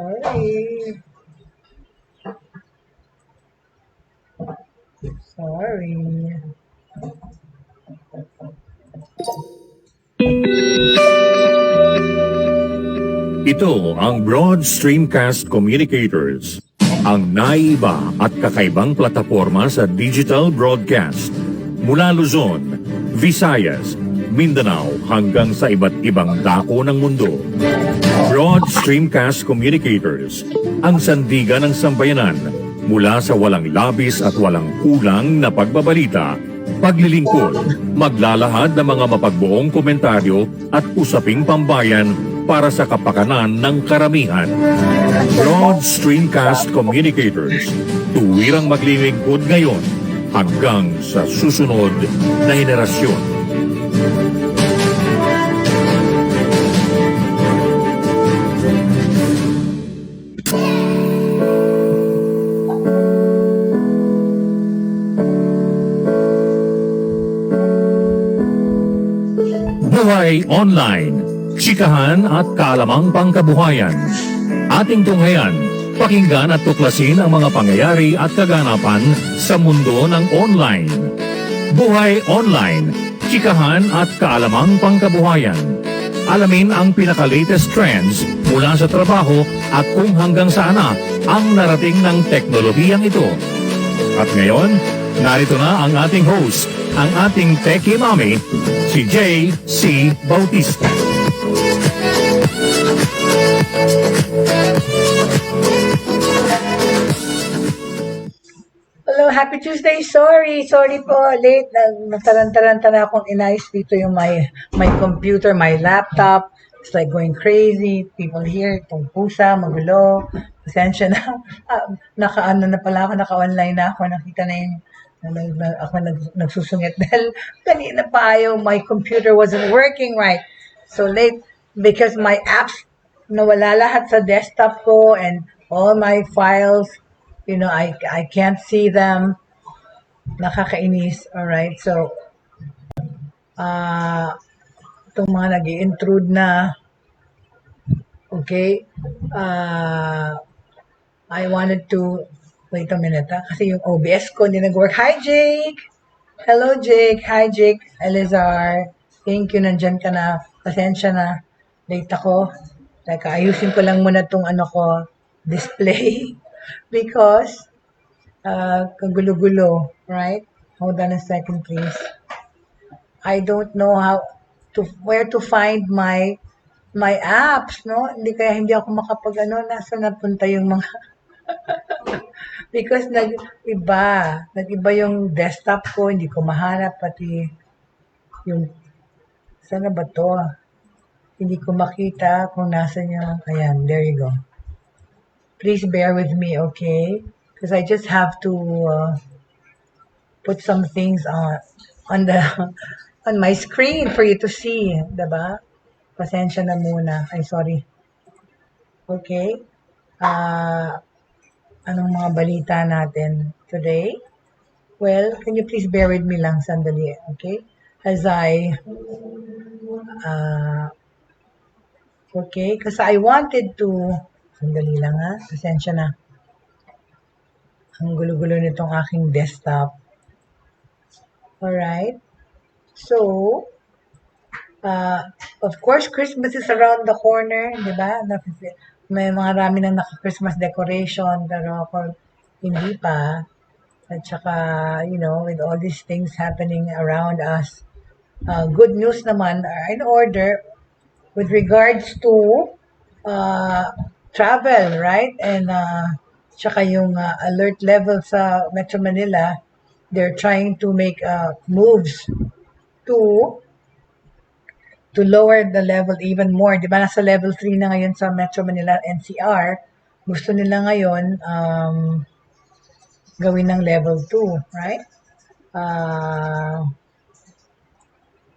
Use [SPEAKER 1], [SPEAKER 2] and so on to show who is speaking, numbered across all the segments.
[SPEAKER 1] Sorry. Sorry.
[SPEAKER 2] Ito ang Broad Streamcast Communicators, ang naiba at kakaibang plataforma sa digital broadcast mula Luzon, Visayas, Mindanao hanggang sa iba't ibang dako ng mundo. Broad Streamcast Communicators, ang sandigan ng sambayanan mula sa walang labis at walang kulang na pagbabalita, paglilingkod, maglalahad ng mga mapagbuong komentaryo at usaping pambayan para sa kapakanan ng karamihan. Broad Streamcast Communicators, tuwirang maglilingkod ngayon hanggang sa susunod na henerasyon. Buhay Online, chikahan at kaalamang pangkabuhayan. Ating tunghayan, pakinggan at tuklasin ang mga pangyayari at kaganapan sa mundo ng online. Buhay Online, chikahan at kaalamang pangkabuhayan. Alamin ang pinaka-latest trends mula sa trabaho at kung hanggang saan na ang narating ng teknolohiyang ito. At ngayon, narito na ang ating host, ang ating Techie Mami, si Jaye C. Bautista.
[SPEAKER 1] Hello, happy Tuesday. Sorry po, late. Nagtarantaranta na akong inayos dito yung my computer, my laptop. It's like going crazy. People here, itong pusa, magulo. Pasensya na. Naka-ano na pala ako, naka-online na ako. Nakita na yung ako nagsusungit dahil kanina pa my computer wasn't working right. So late because my apps nawala lahat sa desktop ko and all my files, I can't see them. Nakakainis. Alright, so itong mga nag-i-intrude na. Okay. I wanted to wait a minute, kasi yung OBS ko hindi nag-work. Hi, Jake! Hello, Jake! Hi, Jake! Elizar! Thank you, nandyan ka na. Pasensya na. Late ako. Teka, ayusin ko lang muna itong display. Because, kagulo-gulo, right? Hold on a second, please. I don't know where to find my apps, no? Hindi ako nasa napunta yung mga because nag-iba yung desktop ko, hindi ko mahanap, pati yung, sana ba to? Hindi ko makita kung nasan yung, ayan, there you go. Please bear with me, okay? Because I just have to put some things on my screen for you to see, diba? Pasensya na muna. Ay, sorry. Okay. Anong mga balita natin today? Well, can you please bear with me lang sandali, okay? As okay, kasi I wanted to, sandali lang pasensya na. Ang gulo-gulo nitong aking desktop. Alright. So, of course, Christmas is around the corner, di ba? May mga rami ng naka-Christmas decoration, pero ako hindi pa. At saka, with all these things happening around us, good news naman are in order with regards to travel, right? And saka yung alert level sa Metro Manila, they're trying to make moves to lower the level even more. Di ba, nasa level 3 na ngayon sa Metro Manila NCR. Gusto nila ngayon gawin ng level 2, right?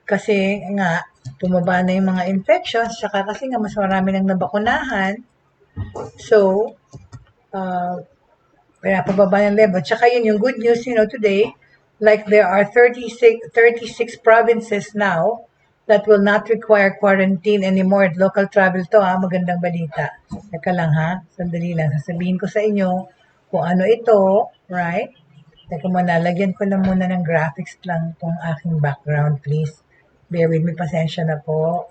[SPEAKER 1] Kasi nga, tumaba na yung mga infections, saka kasi nga mas marami nang nabakunahan. So, pinapababa yung level. Tsaka yun yung good news, today, like there are 36 provinces now that will not require quarantine anymore. Local travel to ha, magandang balita. Teka lang ha, sandali lang. Sasabihin ko sa inyo kung ano ito, right? Teka muna, lagyan ko lang muna ng graphics lang itong aking background, please. Bear with me, pasensya na po.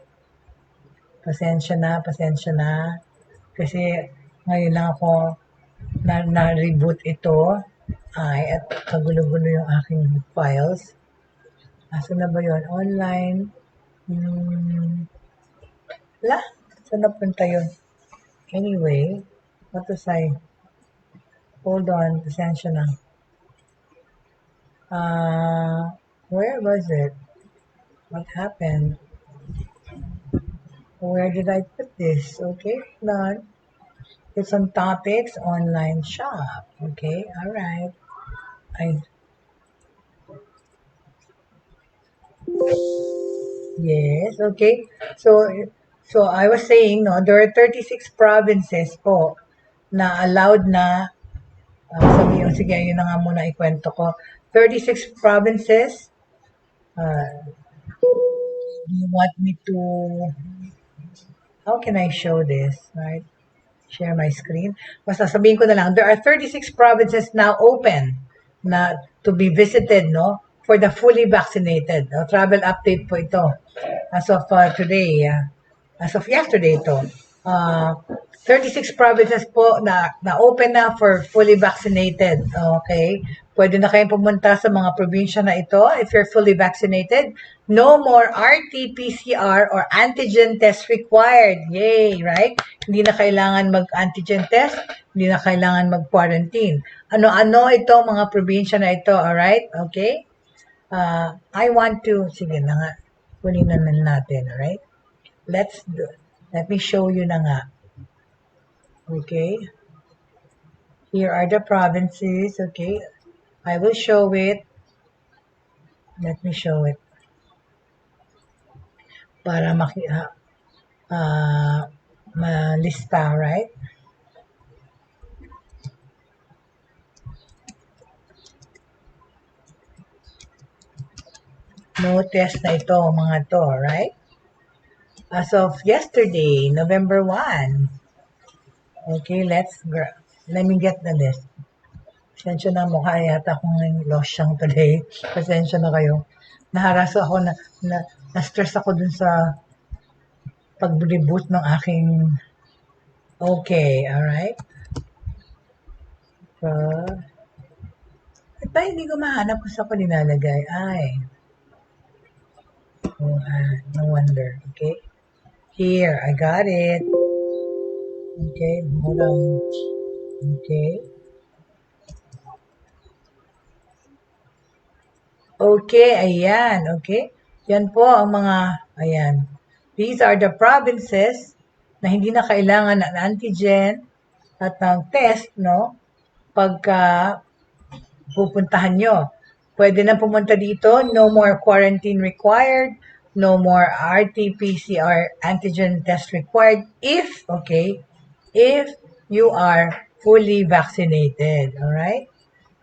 [SPEAKER 1] Pasensya na, pasensya na. Kasi ngayon lang ako na-reboot ito. Ay, at kagulo-gulo yung aking files. Asa na ba yun? Online. Wala. Saan napunta yun? Anyway, what was I? Hold on. Pasensya na. Where was it? What happened? Where did I put this? Okay, hold on. It's on topics, online shop. Okay, all right. Yes, okay. So I was saying, no, there are 36 provinces po na allowed na, sige, yun na nga muna ikwento ko. 36 provinces, do you want me to, how can I show this, right? Share my screen. Basta sabihin ko na lang, there are 36 provinces now open na to be visited, no? For the fully vaccinated. No? Travel update po ito. As of today, as of yesterday ito. 36 provinces po na open na for fully vaccinated. Okay? Pwede na kayong pumunta sa mga probinsya na ito if you're fully vaccinated. No more RT-PCR or antigen test required. Yay, right? Hindi na kailangan mag-antigen test, hindi na kailangan mag-quarantine. Ano-ano ito, mga probinsya na ito, alright? Okay? I want to, sige na nga, kunin naman natin, alright? Let me show you na nga. Okay? Here are the provinces, okay? I will show it. Let me show it. Para malista, right? No test na ito, mga to, right? As of yesterday, November 1. Okay, let me get the list. Pasensya na, mukha yata akong losyang today. Pasensya na kayo. Naharaso ako, na-stress ako dun sa pag-reboot ng aking. Okay, alright. So, ba't hindi ko mahanap kung saan ko nilalagay? Ay. No wonder. Okay. Here, I got it. Okay, hold on. Okay. Okay, ayan. Okay. Yan po ang mga, ayan. These are the provinces na hindi na kailangan ng antigen at ng test, no? Pagka pupuntahan nyo. Pwede na pumunta dito, no more quarantine required, no more RT-PCR antigen test required if you are fully vaccinated, alright?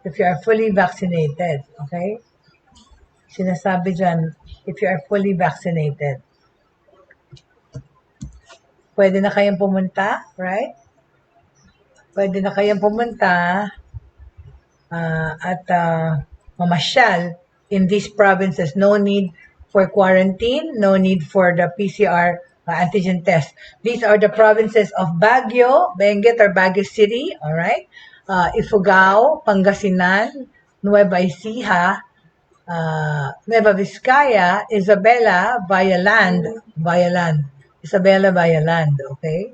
[SPEAKER 1] If you are fully vaccinated, okay? Sinasabi dyan, if you are fully vaccinated. Pwede na kayong pumunta, right? Pwede na kayong pumunta at mamasyal in these provinces. No need for quarantine, no need for the PCR antigen test. These are the provinces of Baguio, Benguet or Baguio City, all right? Ifugao, Pangasinan, Nueva Ecija, Nueva Vizcaya, Isabela, Bayaland, Isabela, Bayaland, okay?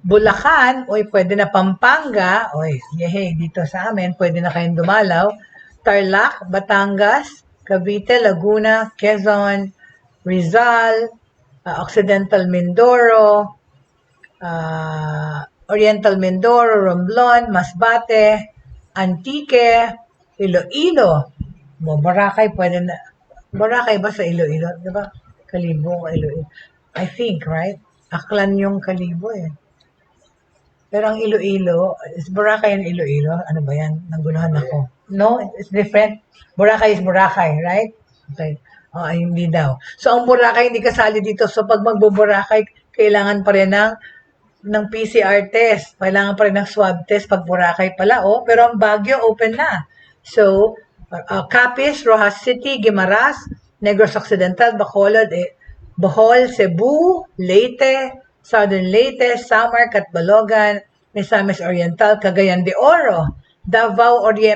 [SPEAKER 1] Bulacan, pwede na Pampanga, yehey, dito sa amin, pwede na kayong dumalaw. Tarlac, Batangas, Cavite, Laguna, Quezon, Rizal, Occidental Mindoro, Oriental Mindoro, Romblon, Masbate, Antique, Iloilo. Boracay, pwede na. Boracay ba sa Iloilo? Diba? Kalibo, Iloilo. I think, right? Aklan yung Kalibo eh. Pero ang Iloilo, is Boracay and Iloilo? Ano ba yan? Naguluhan ako. No, it's different. Boracay is Boracay, right? Okay. Ay, hindi daw. So, ang Boracay hindi kasali dito. So, pag magbo-Boracay, kailangan pa rin ng PCR test. Kailangan pa rin ng swab test pag Boracay pala. Oh. Pero ang Baguio, open na. So, Capiz, Rojas City, Guimaras, Negros Occidental, Bacolod, Bohol, Cebu, Leyte, Southern Leyte, Samar, Catbalogan, Misamis Oriental, Cagayan de Oro,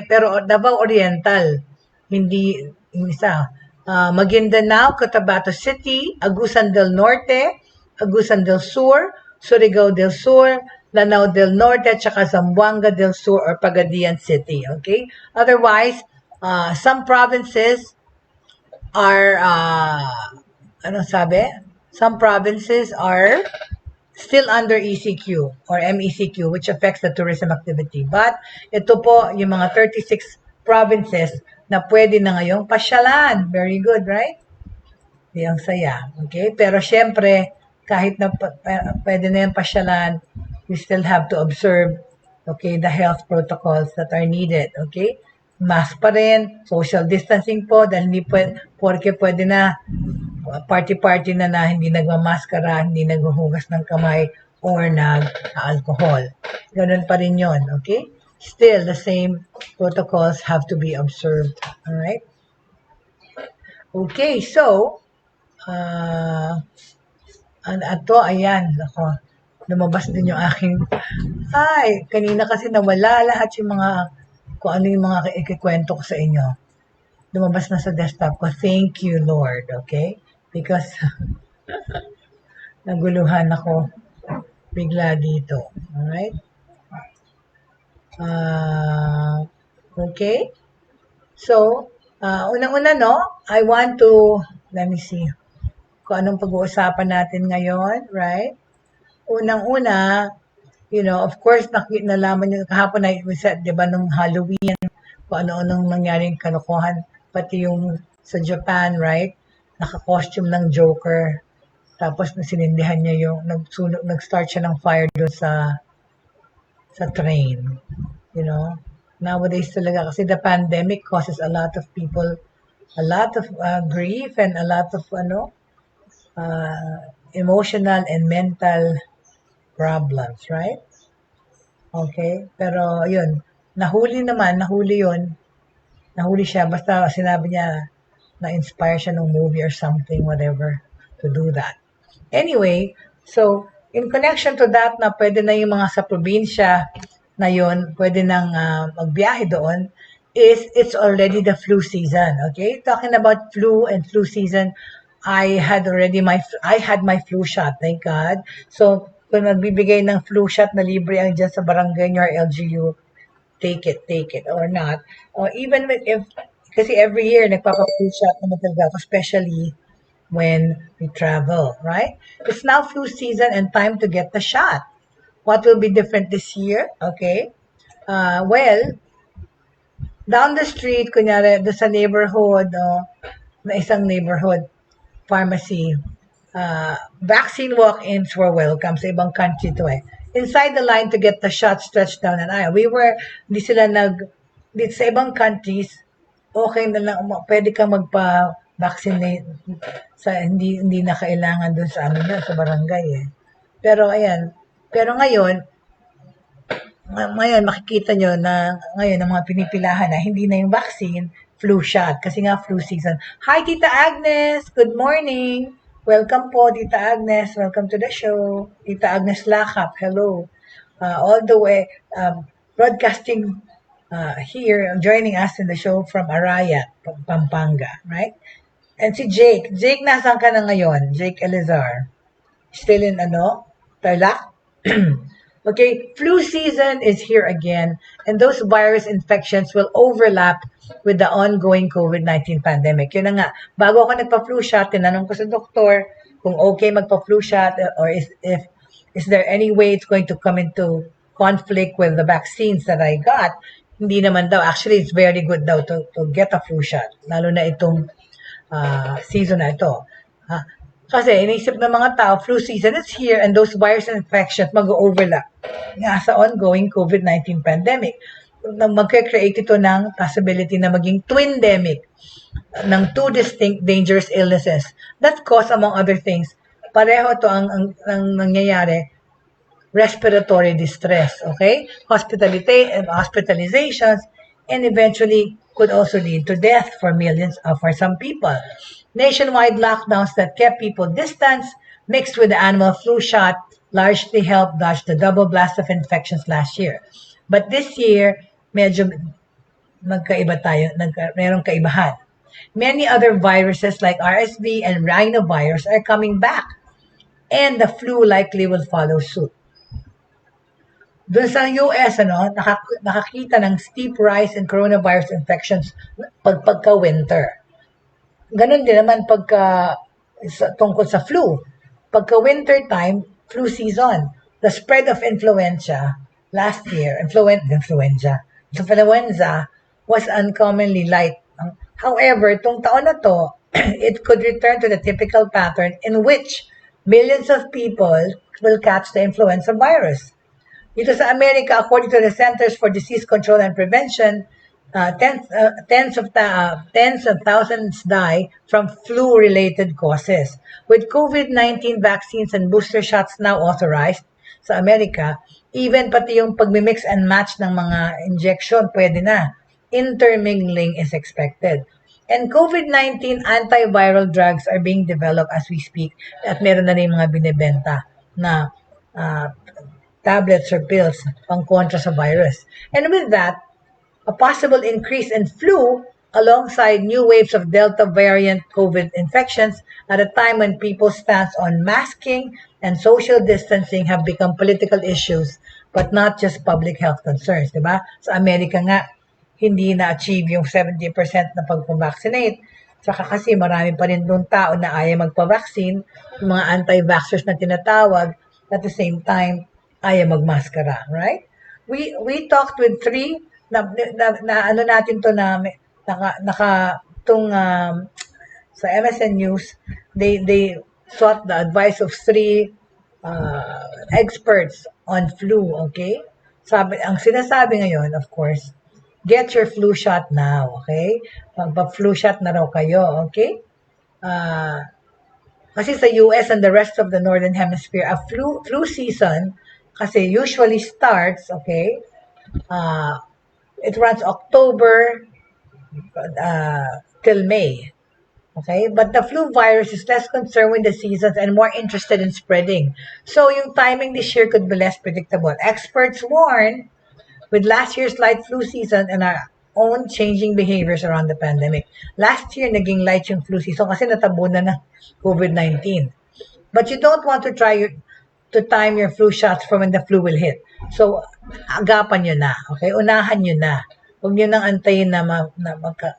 [SPEAKER 1] pero Davao Oriental, hindi isa. Maguindanao, Cotabato City, Agusan del Norte, Agusan del Sur, Surigao del Sur, Lanao del Norte, at saka Zamboanga del Sur or Pagadian City. Okay? Otherwise, some provinces are, ano sabi? Some provinces are still under ECQ or MECQ, which affects the tourism activity. But ito po, yung mga 36 provinces na pwede na ngayong pasyalan. Very good, right? Yung saya. Okay? Pero syempre, kahit na pwede na yung pasyalan, we still have to observe, okay, the health protocols that are needed. Okay? Mask pa rin, social distancing po, dahil hindi porke pwede na party-party na hindi nagmamaskara, hindi naghuhugas ng kamay, or nag-alcohol. Ganun pa rin yun, okay? Still, the same protocols have to be observed, alright? Okay, so, ayan, ako, lumabas din yung aking, kanina kasi nawala lahat yung mga, kung ano yung mga ikikwento ko sa inyo. Lumabas na sa desktop ko. Thank you, Lord, okay? Because naguluhan ako bigla dito. Alright? Okay? So, unang-una, no? I want to, let me see, kung anong pag-uusapan natin ngayon, right? Unang-una, of course, nalaman nyo kahapon na said, di ba, nung Halloween, kung ano-anong nangyaring kalokohan, pati yung sa Japan, right? Naka-costume ng Joker. Tapos sinindihan niya yung nag-start siya ng fire doon sa train. Nowadays talaga kasi the pandemic causes a lot of people a lot of grief and a lot of emotional and mental problems, right? Okay? Pero yun, nahuli yun. Nahuli siya basta sinabi niya na-inspire siya ng movie or something, whatever, to do that. Anyway, so, in connection to that, na pwede na yung mga sa probinsya na yun, pwede nang magbiyahe doon, it's already the flu season, okay? Talking about flu and flu season, I had my flu shot, thank God. So, kung nagbibigay ng flu shot na libre ang dyan sa barangay nyo or LGU, take it, or not. Or even if kasi every year, nagpapa-flu shot naman talaga ako, especially when we travel, right? It's now flu season and time to get the shot. What will be different this year? Okay. Well, down the street, kunyari, doon sa neighborhood, na isang neighborhood pharmacy, vaccine walk-ins were welcome sa ibang country to eh. Inside the line to get the shot stretched down an aisle. Sa ibang countries, okay na lang, pwede kang magpa-vaccinate sa hindi na kailangan dun sa sa barangay eh. Pero ngayon makikita nyo na ngayon ang mga pinipilahan na hindi na yung vaccine, flu shot kasi nga flu season. Hi Tita Agnes, good morning. Welcome po Tita Agnes, welcome to the show. Tita Agnes Lakap, hello. All the way broadcasting here, joining us in the show from Arayat, Pampanga, right? And si Jake, nasaan ka na ngayon? Jake Elizar. Still in Tarlac? Okay, flu season is here again, and those virus infections will overlap with the ongoing COVID-19 pandemic. Yun na nga, bago ako nagpa-flu shot, tinanong ko sa doktor kung okay magpa-flu shot or is there any way it's going to come into conflict with the vaccines that I got. Hindi naman daw. Actually, it's very good daw to get a flu shot. Lalo na itong season na ito. Kasi inisip ng mga tao, flu season is here and those virus infections mag-overlap nga sa ongoing COVID-19 pandemic. magkakreate ito ng possibility na maging twindemic ng two distinct dangerous illnesses that cause, among other things, pareho to ang nangyayari, respiratory distress, okay? Hospitalizations, and eventually could also lead to death for millions, for some people. Nationwide lockdowns that kept people distance, mixed with the annual flu shot, largely helped dodge the double blast of infections last year. But this year, medyo magkaiba tayo, merong kaibahan. Many other viruses like RSV and rhinovirus are coming back, and the flu likely will follow suit. Doon sa US, nakakita ng steep rise in coronavirus infections pagka-winter. Ganon din naman tungkol sa flu. Pagka-winter time, flu season. The spread of influenza last year, influenza was uncommonly light. However, itong taon na to, it could return to the typical pattern in which millions of people will catch the influenza virus. Dito sa Amerika, according to the Centers for Disease Control and Prevention, tens of thousands die from flu-related causes. With COVID-19 vaccines and booster shots now authorized sa Amerika, even pati yung pagmimix and match ng mga injection, pwede na. Intermingling is expected. And COVID-19 antiviral drugs are being developed as we speak at meron na rin mga binibenta na tablets or pills pang kontra sa virus. And with that, a possible increase in flu alongside new waves of Delta variant COVID infections at a time when people's stance on masking and social distancing have become political issues but not just public health concerns, di ba? Sa Amerika nga, hindi na-achieve yung 70% na pag-vaccinate. Saka kasi marami pa rin doon tao na ayaw magpa-vaccine, yung mga anti-vaxxers na tinatawag, at the same time, ayaw magmaskara, right? We talked with three ano natin to na sa MSN News, they sought the advice of three experts on flu, okay? Ang sinasabi ngayon, of course, get your flu shot now, okay? Magpa-flu shot na raw kayo, okay? Kasi sa US and the rest of the Northern Hemisphere, a flu season kasi usually starts, okay, it runs October till May, okay? But the flu virus is less concerned with the seasons and more interested in spreading. So yung timing this year could be less predictable. Experts warn, with last year's light flu season and our own changing behaviors around the pandemic. Last year, naging light yung flu season kasi natabunan ng COVID-19. But you don't want to to time your flu shots from when the flu will hit. So, agapan nyo na, okay? Unahan nyo na. Huwag nyo nang antayin na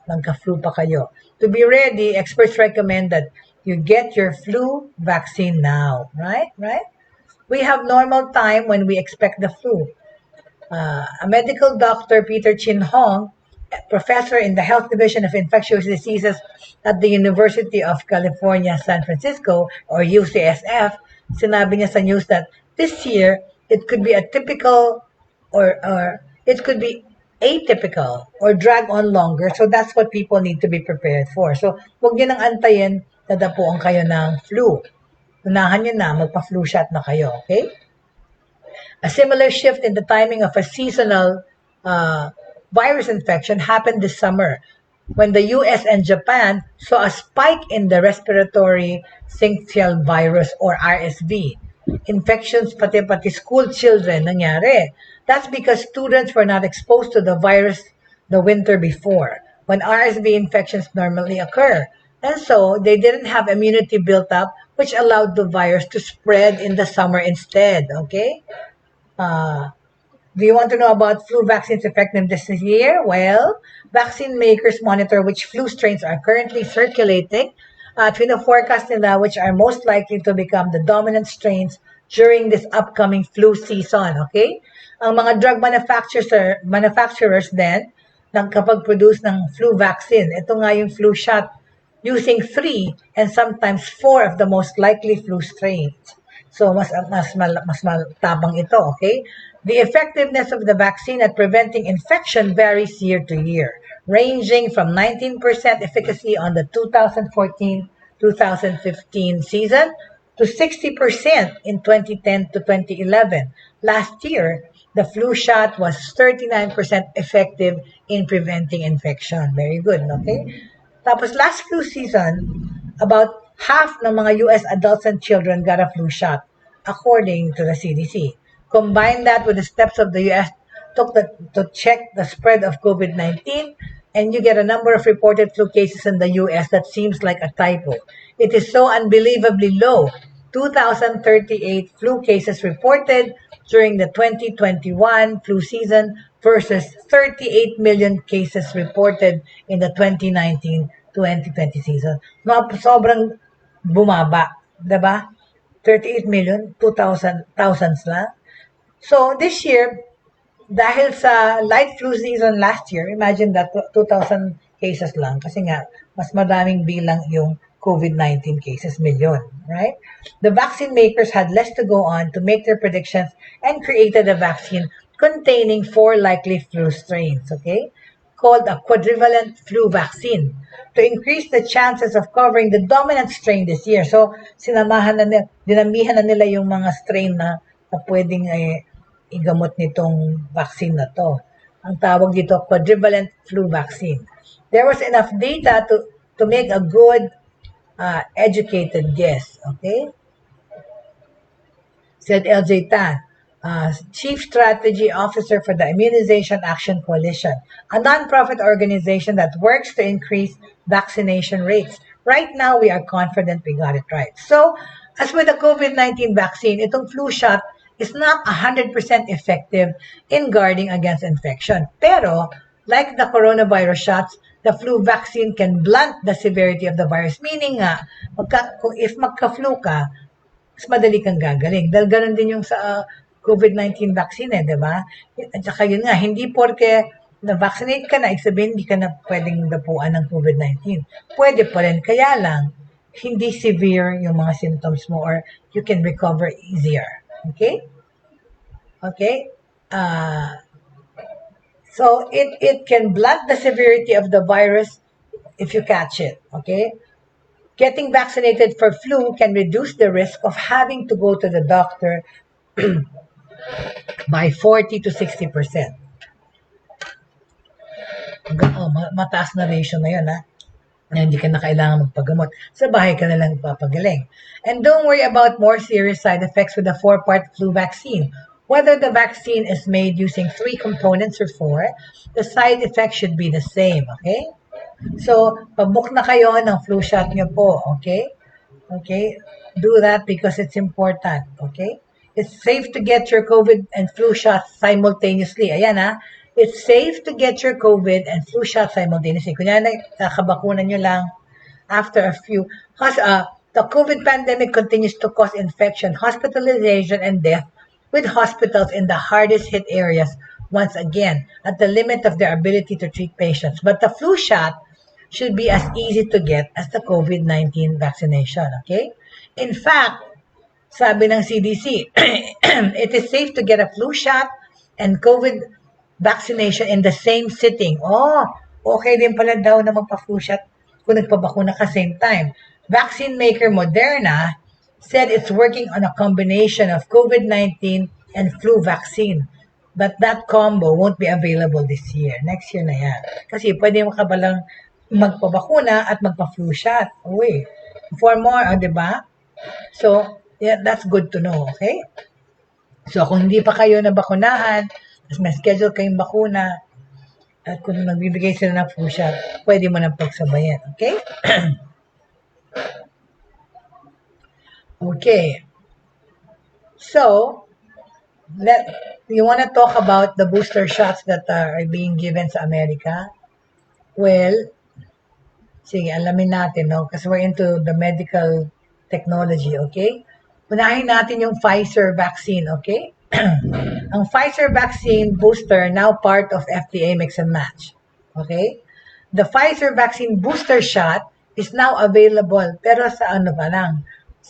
[SPEAKER 1] magka-flu pa kayo. To be ready, experts recommend that you get your flu vaccine now, right? Right? We have normal time when we expect the flu. A medical doctor, Peter Chin Hong, professor in the Health Division of Infectious Diseases at the University of California, San Francisco, or UCSF, sinabi niya sa news that this year, it could be atypical or it could be atypical or drag on longer. So that's what people need to be prepared for. So huwag niyo nang antayin na dapuan kayo ng flu. Unahan niyo na, magpa-flu shot na kayo, okay? A similar shift in the timing of a seasonal virus infection happened this summer when the US and Japan saw a spike in the respiratory syncytial virus or RSV. Infections pati school children nangyari. That's because students were not exposed to the virus the winter before, when RSV infections normally occur. And so, they didn't have immunity built up, which allowed the virus to spread in the summer instead, okay? Do you want to know about flu vaccines effectiveness this year? Well, vaccine makers monitor which flu strains are currently circulating at forecast nila which are most likely to become the dominant strains during this upcoming flu season, okay? Ang mga drug manufacturers din nagkapag-produce ng flu vaccine. Ito nga yung flu shot using 3 and sometimes 4 of the most likely flu strains. So, mas matabang ito, okay? The effectiveness of the vaccine at preventing infection varies year to year, ranging from 19% efficacy on the 2014-2015 season to 60% in 2010 to 2011. Last year, the flu shot was 39% effective in preventing infection. Very good, okay? Tapos last flu season, about half ng mga US adults and children got a flu shot, according to the CDC. Combine that with the steps of the US took to check the spread of COVID-19, and you get a number of reported flu cases in the US that seems like a typo. It is so unbelievably low. 2,038 flu cases reported during the 2021 flu season versus 38 million cases reported in the 2019-2020 season. Sobrang bumaba, 'di ba? 38 million, 2,000 thousands lang. So this year, dahil sa light flu season last year, imagine that 2,000 cases lang kasi nga mas madaming bilang yung COVID-19 cases, million, right? The vaccine makers had less to go on to make their predictions and created a vaccine containing 4 likely flu strains, okay? Called a quadrivalent flu vaccine to increase the chances of covering the dominant strain this year. So, dinamihan na nila yung mga strain na pwedeng igamot nitong vaccine na to. Ang tawag dito, quadrivalent flu vaccine. There was enough data to make a good, educated guess, okay? Said LJ Tan, Chief Strategy Officer for the Immunization Action Coalition, a nonprofit organization that works to increase vaccination rates. Right now, we are confident we got it right. So, as with the COVID-19 vaccine, itong flu shot is not 100% effective in guarding against infection. Pero, like the coronavirus shots, the flu vaccine can blunt the severity of the virus. Meaning nga, if magka-flu ka, mas madali kang gagaling. Dahil ganun din yung sa COVID-19 vaccine di ba? At saka yun nga, hindi porke na-vaccinate ka na, sabihin hindi ka na pwedeng dapuan ng COVID-19. Pwede pa rin, kaya lang, hindi severe yung mga symptoms mo or you can recover easier. Okay? Okay? So it can blunt the severity of the virus if you catch it. Okay? Getting vaccinated for flu can reduce the risk of having to go to the doctor by 40 to 60%. Mataas na ratio na yun, ha? Na hindi ka na kailangan magpagamot. Sa bahay ka na lang papagaling. And don't worry about more serious side effects with the 4-part flu vaccine. Whether the vaccine is made using 3 components or 4, the side effects should be the same, okay? So, pabook na kayo ng flu shot nyo po, okay? Okay? Do that because it's important, okay? It's safe to get your COVID and flu shots simultaneously. Ayan ha. It's safe to get your COVID and flu shot simultaneously. Kunyari, kakabakunan nyo lang after a few. The COVID pandemic continues to cause infection, hospitalization, and death with hospitals in the hardest hit areas once again at the limit of their ability to treat patients. But the flu shot should be as easy to get as the COVID-19 vaccination, okay? In fact, sabi ng CDC, it is safe to get a flu shot and COVID vaccination in the same sitting. Oh, okay din pala daw na magpa-flu shot kung nagpabakuna ka same time. Vaccine maker Moderna said it's working on a combination of COVID-19 and flu vaccine. But that combo won't be available this year. Next year na yan. Kasi pwede mo ka balang magpabakuna at magpa-flu shot. Uy, for more, di ba? So, yeah, that's good to know, okay? So, kung hindi pa kayo nabakunahan, mas may schedule kayong bakuna, at kung magbibigay sila ng flu shot, pwede mo nang pagsabayan, okay? Okay. So, you want to talk about the booster shots that are being given sa Amerika? Well, sige, alamin natin, no? Kasi we're into the medical technology, okay? Unahin natin yung Pfizer vaccine, okay? Ang Pfizer vaccine booster now part of FDA mix and match, okay? The Pfizer vaccine booster shot is now available, pero sa ano pa lang?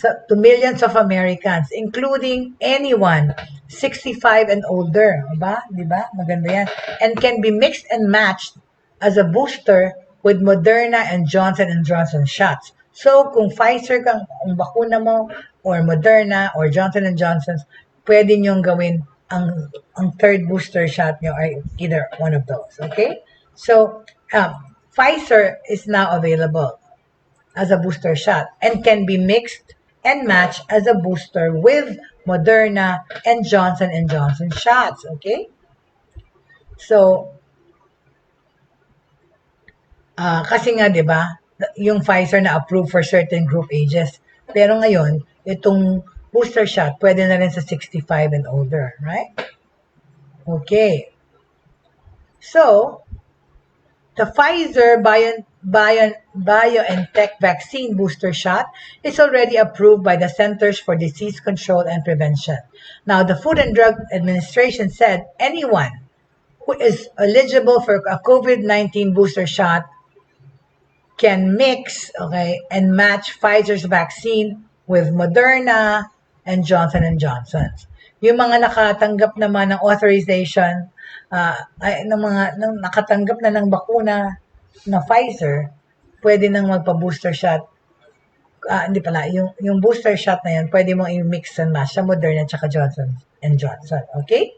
[SPEAKER 1] to millions of Americans, including anyone 65 and older. Diba? Maganda yan. And can be mixed and matched as a booster with Moderna and Johnson and Johnson shots. So, kung Pfizer kang bakuna mo, or Moderna, or Johnson and Johnson's, pwede nyong gawin ang third booster shot nyo or either one of those. Okay? So, Pfizer is now available as a booster shot and can be mixed and matched as a booster with Moderna and Johnson and Johnson shots. Okay? So, kasi nga, di ba, yung Pfizer na approved for certain group ages. Pero ngayon, itong booster shot, pwede na rin sa 65 and older, right? Okay. So, the Pfizer BioNTech vaccine booster shot is already approved by the Centers for Disease Control and Prevention. Now, the Food and Drug Administration said anyone who is eligible for a COVID-19 booster shot can mix, okay, and match Pfizer's vaccine with Moderna and Johnson and Johnson's. Yung mga nakatanggap naman ng authorization, nakatanggap na ng bakuna na Pfizer, pwede nang magpa-booster shot. Hindi pala, yung booster shot na yan, pwede mong i-mix and match sa Moderna at Johnson and Johnson, okay?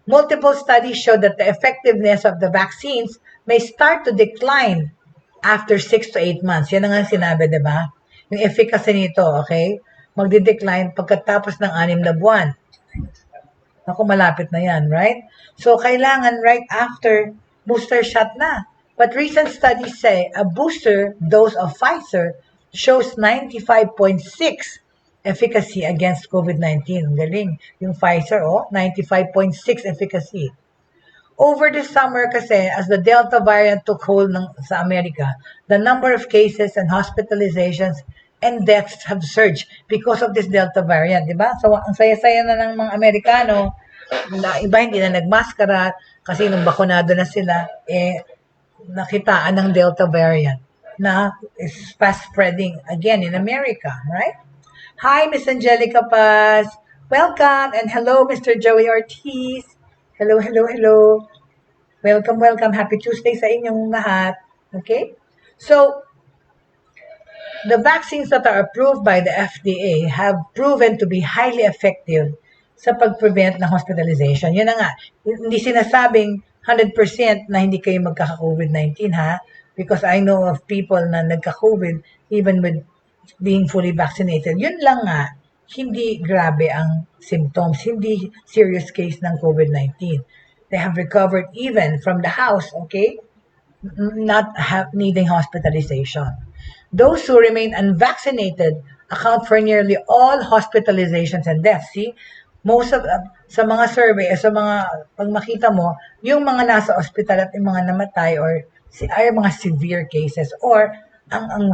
[SPEAKER 1] Multiple studies show that the effectiveness of the vaccines may start to decline after 6 to 8 months. Yan ang sinabi, di ba? Yung efficacy nito, okay? Magdi-decline pagkatapos ng 6 na buwan. Naku, malapit na yan, right? So, kailangan right after booster shot na. But recent studies say a booster dose of Pfizer shows 95.6 efficacy against COVID-19. Galing. Yung Pfizer, 95.6 efficacy. Over the summer kasi, as the Delta variant took hold sa Amerika, the number of cases and hospitalizations and deaths have surged because of this Delta variant, di ba? So, ang saya-saya na ng mga Amerikano, iba hindi na nagmaskara kasi nung bakunado na sila, nakitaan ng Delta variant na is fast spreading again in America, right? Hi, Miss Angelica Paz. Welcome, and hello, Mr. Jaye Ortiz. Hello, hello, hello. Welcome, welcome. Happy Tuesday sa inyong lahat. Okay? So, the vaccines that are approved by the FDA have proven to be highly effective sa pag-prevent ng hospitalization. Yun na nga. Hindi sinasabing 100% na hindi kayo magkaka-COVID-19, ha? Because I know of people na nagka-COVID even with being fully vaccinated. Yun lang nga. Hindi grabe ang symptoms, hindi serious case ng COVID-19. They have recovered even from the house, okay? Not needing hospitalization. Those who remain unvaccinated account for nearly all hospitalizations and deaths. See, most of sa mga survey, pag makita mo, yung mga nasa ospital at yung mga namatay ay mga severe cases or ang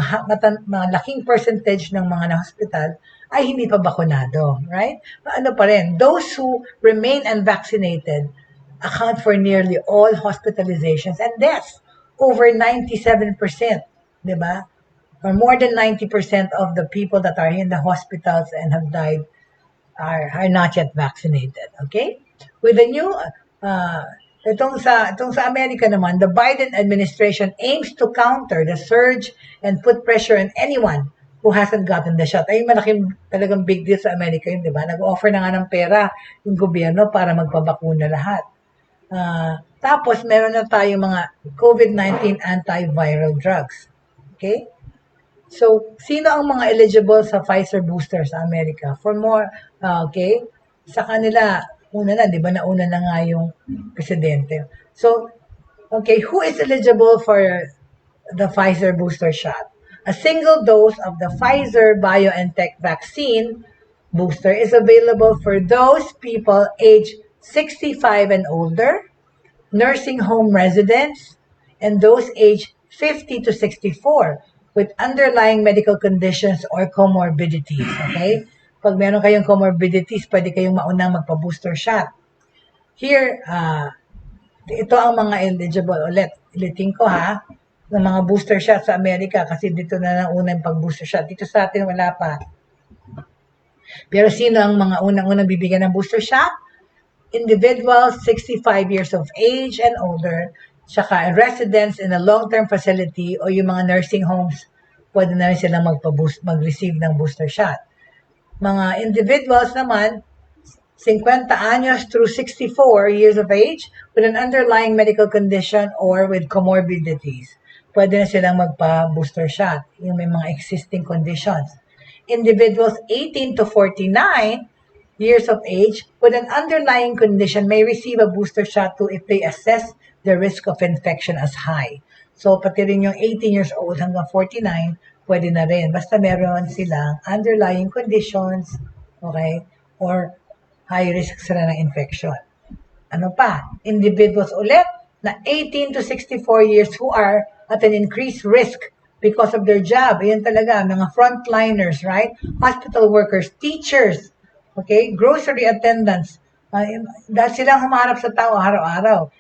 [SPEAKER 1] malaking percentage ng mga na-hospital ay hindi pa bakunado, right? Ano pa rin, those who remain unvaccinated account for nearly all hospitalizations and deaths, over 97%, di ba? Or more than 90% of the people that are in the hospitals and have died are not yet vaccinated, okay? With the new itong sa Amerika naman, the Biden administration aims to counter the surge and put pressure on anyone who hasn't gotten the shot. Ay, malaking talagang big deal sa Amerika yun, di ba? Nag-offer na nga ng pera yung gobyerno para magpabakuna lahat. Tapos, meron na tayong mga COVID-19 antiviral drugs. Okay? So, sino ang mga eligible sa Pfizer booster sa Amerika? For more, okay? Sa kanila, una na, di ba? Nauna na nga yung presidente. So, okay, who is eligible for the Pfizer booster shot? A single dose of the Pfizer BioNTech vaccine booster is available for those people aged 65 and older, nursing home residents, and those aged 50 to 64 with underlying medical conditions or comorbidities. Okay? Pag meron kayong comorbidities, pwede kayong maunang magpa-booster shot. Here, ito ang mga eligible. Ulitin ko ha, ng mga booster shot sa Amerika kasi dito na unang pag-booster shot. Dito sa atin wala pa. Pero sino ang mga unang-unang bibigyan ng booster shot? Individuals 65 years of age and older, tsaka residents in a long-term facility o yung mga nursing homes, pwede na rin silang mag-receive ng booster shot. Mga individuals naman, 50 anyos through 64 years of age with an underlying medical condition or with comorbidities. Pwede na silang magpa-booster shot, yung may mga existing conditions. Individuals 18 to 49 years of age with an underlying condition may receive a booster shot too if they assess the risk of infection as high. So, pati rin yung 18 years old hanggang 49, pwede na rin. Basta meron silang underlying conditions, okay, or high risk sila ng infection. Ano pa? Individuals ulit na 18 to 64 years who are at an increased risk because of their job. Ayan talaga, mga frontliners, right? Hospital workers, teachers, okay? Grocery attendants. Dahil silang humarap sa tao araw-araw.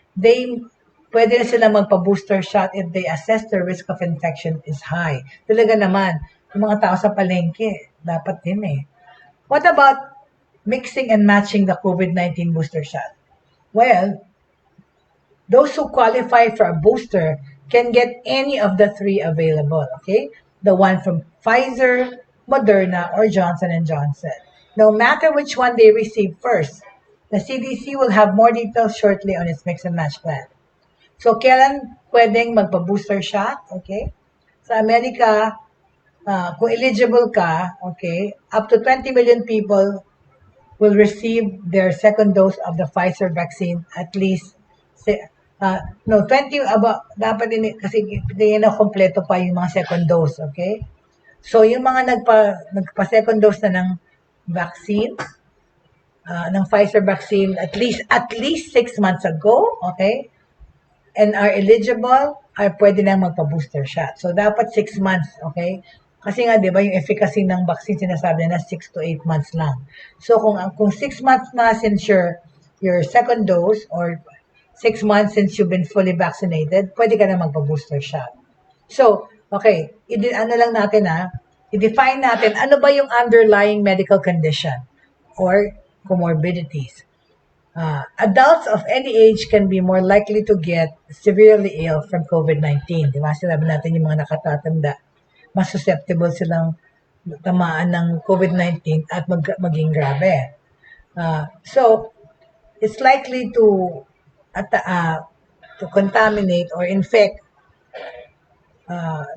[SPEAKER 1] Pwede na silang magpa-booster shot if they assess the risk of infection is high. Talaga naman, yung mga tao sa palengke, dapat din eh. What about mixing and matching the COVID-19 booster shot? Well, those who qualify for a booster can get any of the three available, okay? The one from Pfizer, Moderna, or Johnson & Johnson. No matter which one they receive first, the CDC will have more details shortly on its mix and match plan. So, kailan pwedeng magpa-booster shot, okay? Sa Amerika, kung eligible ka, okay, up to 20 million people will receive their second dose of the Pfizer vaccine at least 20 about dapat din kasi hindi na kompleto pa yung mga second dose, okay? So yung mga nagpa second dose na ng vaccine ng Pfizer vaccine at least 6 months ago, okay? And are eligible, ay pwede na magpa-booster shot. So dapat 6 months, okay? Kasi nga, di ba, yung efficacy ng vaccine, sinasabi na 6 to 8 months lang. So, kung 6 months na since your second dose or 6 months since you've been fully vaccinated, pwede ka na magpa-booster shot. So, okay, i-define natin, ano ba yung underlying medical condition or comorbidities. Adults of any age can be more likely to get severely ill from COVID-19. Di ba? Sinabi natin yung mga nakatatanda. Mas susceptible silang tamaan ng COVID-19 at maging grabe. So, it's likely to contaminate or infect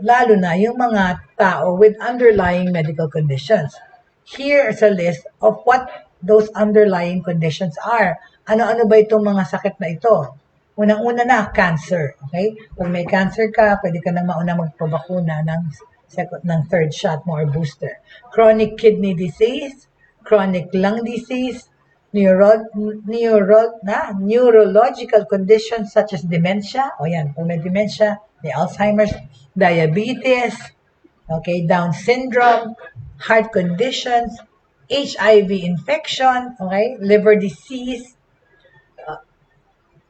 [SPEAKER 1] lalo na yung mga tao with underlying medical conditions. Here is a list of what those underlying conditions are. Ano-ano ba itong mga sakit na ito? Unang-una na, cancer. Okay? Kung may cancer ka, pwede ka nang mauna magpabakuna ng third shot mo or booster. Chronic kidney disease, chronic lung disease, neurological conditions such as dementia, kung may dementia, may Alzheimer's, diabetes, okay, Down syndrome, heart conditions, HIV infection, okay, liver disease,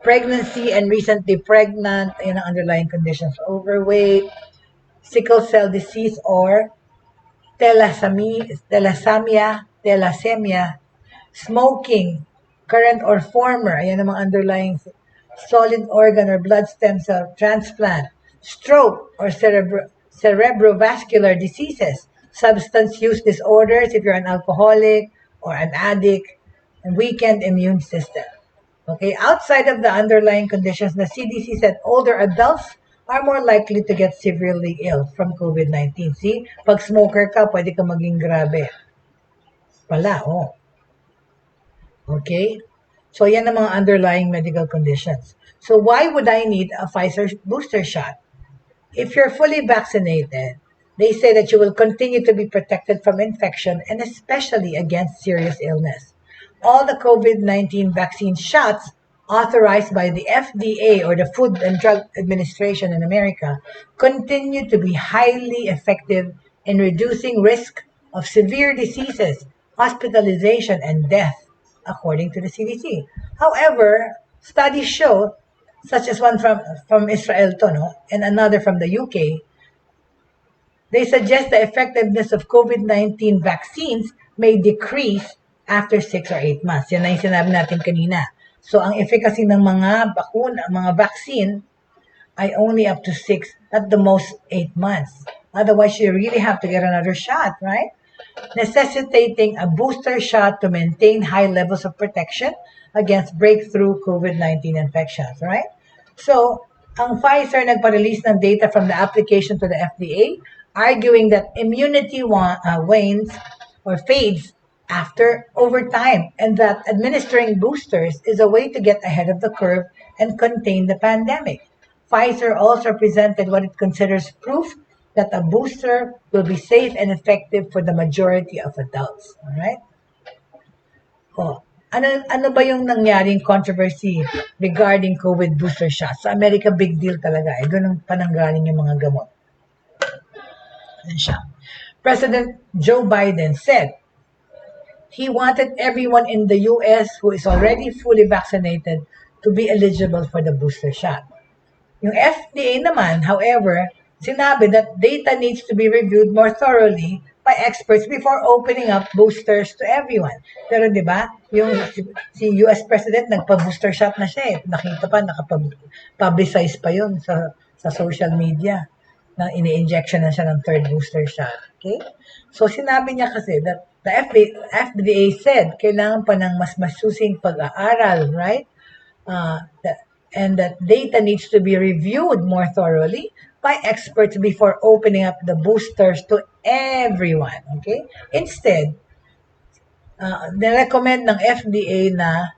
[SPEAKER 1] pregnancy and recently pregnant, ang underlying conditions, overweight, sickle cell disease or thalassemia, smoking, current or former, ayan ang mga underlying solid organ or blood stem cell transplant, stroke or cerebrovascular diseases, substance use disorders if you're an alcoholic or an addict, and weakened immune system. Okay, outside of the underlying conditions, the CDC said older adults are more likely to get severely ill from COVID-19. See, pag smoker ka, pwede ka maging grabe. Okay? So, yan ang mga underlying medical conditions. So, why would I need a Pfizer booster shot? If you're fully vaccinated, they say that you will continue to be protected from infection and especially against serious illness. All the COVID-19 vaccine shots authorized by the FDA or the Food and Drug Administration in America continue to be highly effective in reducing risk of severe diseases, hospitalization, and death, according to the CDC. However, studies show, such as one from Israel and another from the UK, they suggest the effectiveness of COVID-19 vaccines may decrease after 6 or 8 months. Yan na yung sinabi natin kanina. So, ang efficacy ng mga bakuna, mga vaccine, ay only up to 6, at the most 8 months. Otherwise, you really have to get another shot, right? Necessitating a booster shot to maintain high levels of protection against breakthrough COVID-19 infections, right? So, ang Pfizer nagpa-release ng data from the application to the FDA, arguing that immunity wanes or fades over time, and that administering boosters is a way to get ahead of the curve and contain the pandemic. Pfizer also presented what it considers proof that a booster will be safe and effective for the majority of adults. All right? Oh, ano ba yung nangyaring controversy regarding COVID booster shots? Sa Amerika, big deal talaga. Doon ang pananggaling yung mga gamot. Yan siya. President Joe Biden said he wanted everyone in the U.S. who is already fully vaccinated to be eligible for the booster shot. Yung FDA naman, however, sinabi that data needs to be reviewed more thoroughly by experts before opening up boosters to everyone. Pero di ba, yung si US President nagpa-booster shot na siya eh. Nakita pa, nakapag-publicize pa yun sa social media na ini-injection na siya ng third booster shot. Okay? So sinabi niya kasi that the FDA said kailangan pa ng mas masusing pag-aaral, right? And that data needs to be reviewed more thoroughly by experts before opening up the boosters to everyone. Okay? Instead, nirecommend ng FDA na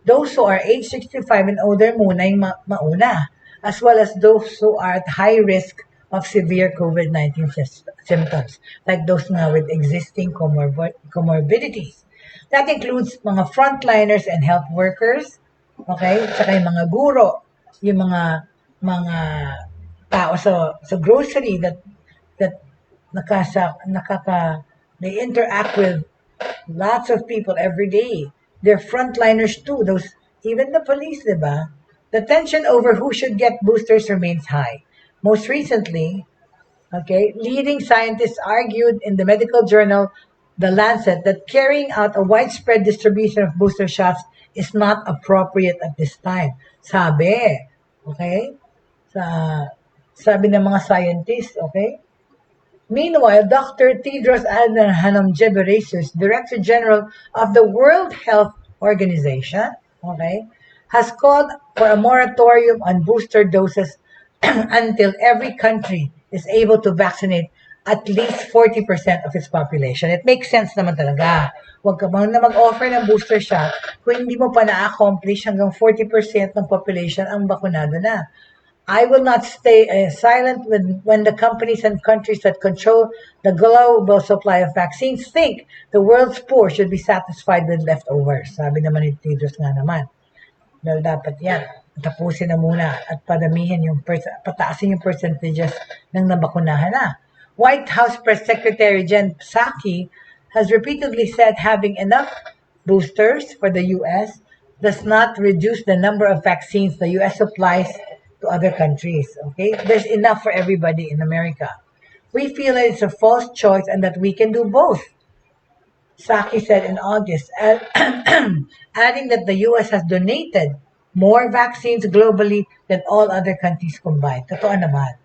[SPEAKER 1] those who are age 65 and older muna yung mauna, as well as those who are at high risk of severe COVID-19 symptoms, like those nga with existing comorbidities. That includes mga frontliners and health workers, okay? Saka yung mga guro, yung mga tao sa grocery that they interact with lots of people every day. They're frontliners too. Even the police, diba? The tension over who should get boosters remains high. Most recently, okay, leading scientists argued in the medical journal The Lancet that carrying out a widespread distribution of booster shots is not appropriate at this time. Sabi, okay? Sabi ng mga scientists, okay? Meanwhile, Dr. Tedros Adhanom Ghebreyesus, Director General of the World Health Organization, okay, has called for a moratorium on booster doses until every country is able to vaccinate at least 40% of its population. It makes sense naman talaga. Huwag ka na mag-offer ng booster shot kung hindi mo pa na-accomplish hanggang 40% ng population ang bakunado na. I will not stay silent when the companies and countries that control the global supply of vaccines think the world's poor should be satisfied with leftovers. Sabi naman ni Tedros nga naman. Dahil dapat yan, tapusin na muna at pataasin yung percentages ng nabakunahan na. White House Press Secretary Jen Psaki has repeatedly said having enough boosters for the U.S. does not reduce the number of vaccines the U.S. supplies to other countries. Okay? There's enough for everybody in America. We feel that it's a false choice and that we can do both, Psaki said in August, adding that the U.S. has donated more vaccines globally than all other countries combined. Totoo naman.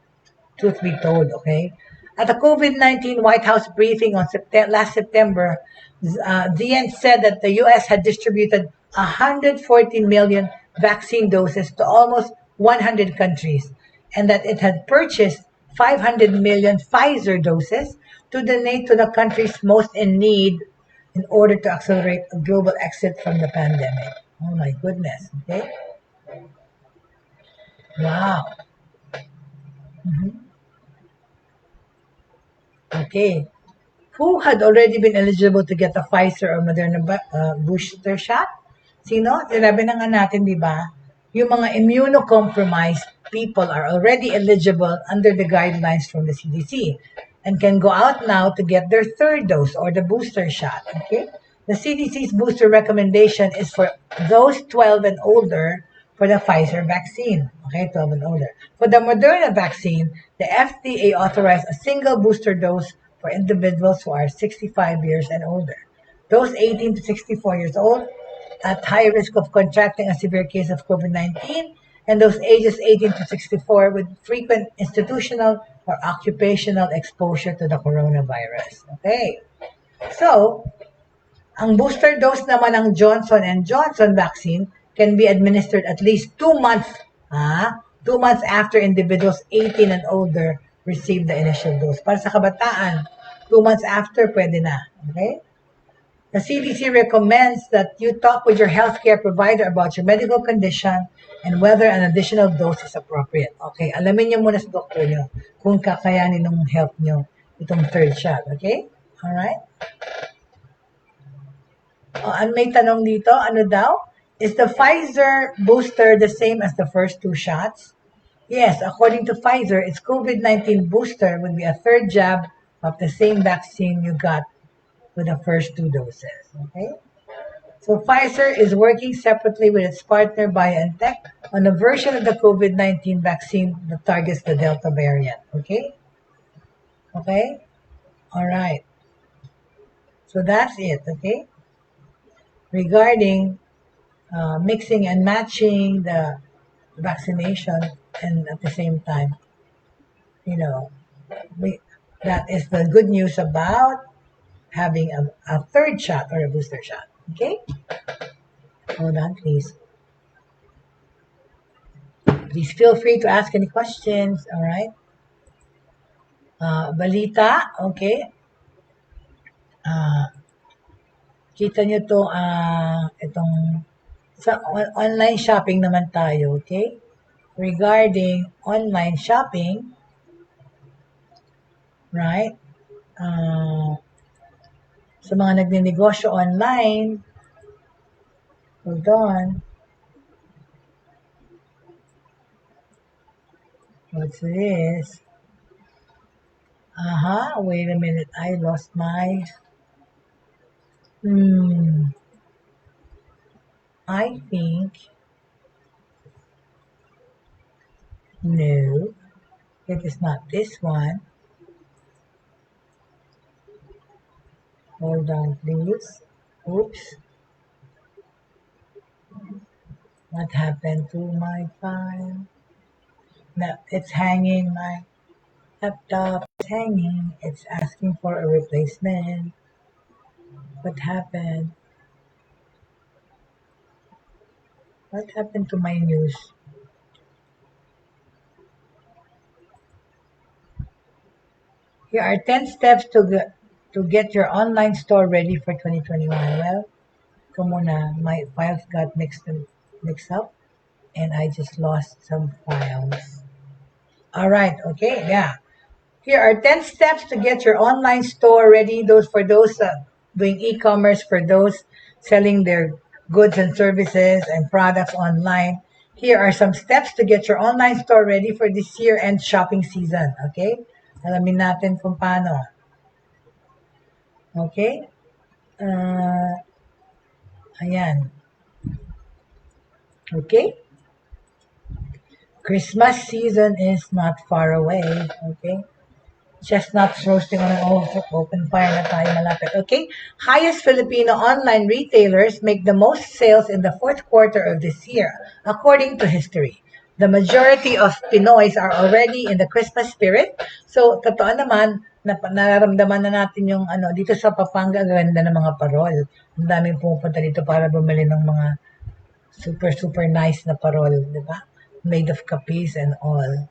[SPEAKER 1] Truth be told, okay? At the COVID-19 White House briefing on last September, DN said that the U.S. had distributed 140 million vaccine doses to almost 100 countries, and that it had purchased 500 million Pfizer doses to donate to the countries most in need in order to accelerate a global exit from the pandemic. Oh my goodness, okay? Wow. Okay. Who had already been eligible to get a Pfizer or Moderna booster shot? Sino? Sinabi na nga natin, di ba? Yung mga immunocompromised people are already eligible under the guidelines from the CDC and can go out now to get their third dose or the booster shot. Okay? The CDC's booster recommendation is for those 12 and older for the Pfizer vaccine. Okay, 12 and older. For the Moderna vaccine, the FDA authorized a single booster dose for individuals who are 65 years and older. those 18 to 64 years old at high risk of contracting a severe case of COVID-19, and those ages 18 to 64 with frequent institutional or occupational exposure to the coronavirus. Okay. So, ang booster dose naman ng Johnson & Johnson vaccine can be administered at least 2 months, 2 months after individuals 18 and older receive the initial dose. Para sa kabataan, 2 months after, pwede na. Okay? The CDC recommends that you talk with your healthcare provider about your medical condition and whether an additional dose is appropriate. Okay, alamin niyo muna sa doktor niyo kung kakayanin ng health niyo itong third shot. Okay? Alright? May tanong dito, ano daw? Is the Pfizer booster the same as the first 2 shots? Yes, according to Pfizer, its COVID-19 booster would be a third jab of the same vaccine you got with the first 2 doses. Okay? So Pfizer is working separately with its partner BioNTech on a version of the COVID-19 vaccine that targets the Delta variant. Okay? Okay? Alright. So that's it. Okay? Regarding mixing and matching the vaccination and at the same time, that is the good news about having a third shot or a booster shot. Okay? Hold on, please. Please feel free to ask any questions. All right? Balita, okay? Kita nyo to, itong sa online shopping naman tayo, okay? Regarding online shopping, right? Sa mga nagnenegosyo online, hold on. What's this? Wait a minute. I lost my... I think... No. It is not this one. Hold on, please. Oops. What happened to my file? No, it's hanging. My laptop is hanging. It's asking for a replacement. What happened? What happened to my news? Here are 10 steps to get your online store ready for 2021. Well, my files got mixed up and I just lost some files. All right, okay, yeah. Here are 10 steps to get your online store ready. For those doing e-commerce, for those selling their goods and services and products online. Here are some steps to get your online store ready for this year-end shopping season. Okay? Alamin natin kung paano. Okay? Ayan. Okay? Christmas season is not far away. Okay? Chestnuts roasting on an open fire na tayo malapit. Okay? Highest Filipino online retailers make the most sales in the fourth quarter of this year, according to history. The majority of Pinoys are already in the Christmas spirit. So, totoo naman, nararamdaman na natin yung dito sa Pampanga, ganda ng mga parol. Ang daming pumupunta dito para bumili ng mga super, super nice na parol, di ba? Made of capis and all.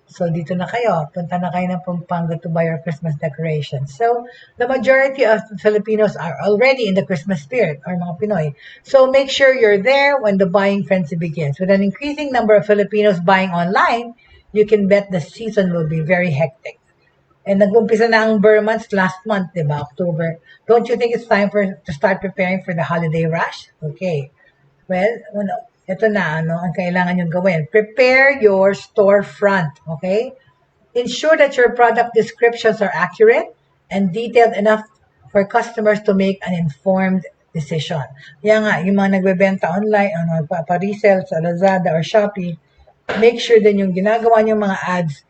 [SPEAKER 1] So, dito na kayo. Punta na kayo ng Pampanga to buy your Christmas decorations. So, the majority of Filipinos are already in the Christmas spirit, or mga Pinoy. So, make sure you're there when the buying frenzy begins. With an increasing number of Filipinos buying online, you can bet the season will be very hectic. And nag-umpisa na ang Burr months last month, di ba? October. Don't you think it's time to start preparing for the holiday rush? Okay. Well, ito na, ang kailangan nyo gawin. Prepare your storefront, okay? Ensure that your product descriptions are accurate and detailed enough for customers to make an informed decision. Kaya nga, yung mga nagbebenta online, pa-resell sa Lazada or Shopee, make sure din yung ginagawa nyo mga ads